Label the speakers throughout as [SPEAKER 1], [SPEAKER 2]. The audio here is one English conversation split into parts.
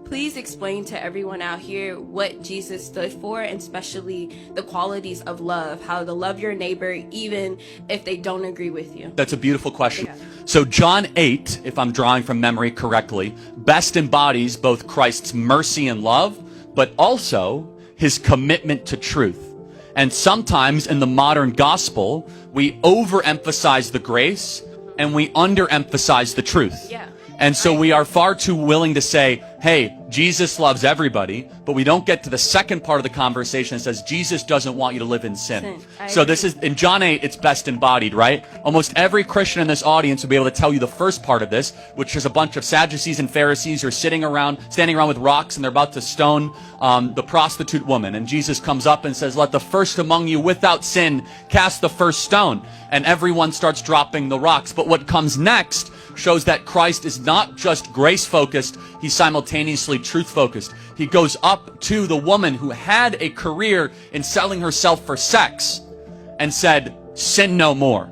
[SPEAKER 1] please explain to everyone out here what Jesus stood for, and especially the qualities of love, how to love your neighbor even if they don't agree with you?
[SPEAKER 2] That's a beautiful question.
[SPEAKER 1] Yeah.
[SPEAKER 2] So John 8, if I'm drawing from memory correctly, best embodies both Christ's mercy and love, but also his commitment to truth. And sometimes in the modern gospel, we overemphasize the grace and we underemphasize the truth.
[SPEAKER 1] Yeah.
[SPEAKER 2] And so we are far too willing to say, hey, Jesus loves everybody, but we don't get to the second part of the conversation that says Jesus doesn't want you to live in sin. So this is, in John 8, it's best embodied, right? Almost every Christian in this audience will be able to tell you the first part of this, which is a bunch of Sadducees and Pharisees who are standing around with rocks, and they're about to stone the prostitute woman. And Jesus comes up and says, let the first among you without sin cast the first stone. And everyone starts dropping the rocks. But what comes next shows that Christ is not just grace-focused, he's simultaneously truth-focused. He goes up to the woman who had a career in selling herself for sex and said, sin no more.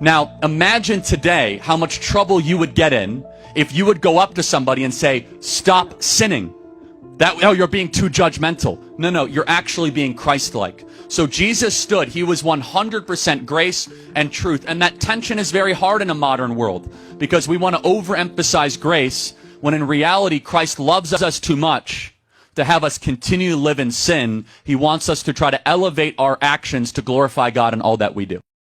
[SPEAKER 2] Now, imagine today how much trouble you would get in if you would go up to somebody and say, stop sinning. Oh, you're being too judgmental. No, you're actually being Christ-like. So Jesus stood. He was 100% grace and truth. And that tension is very hard in a modern world because we want to overemphasize grace when in reality Christ loves us too much to have us continue to live in sin. He wants us to try to elevate our actions to glorify God in all that we do.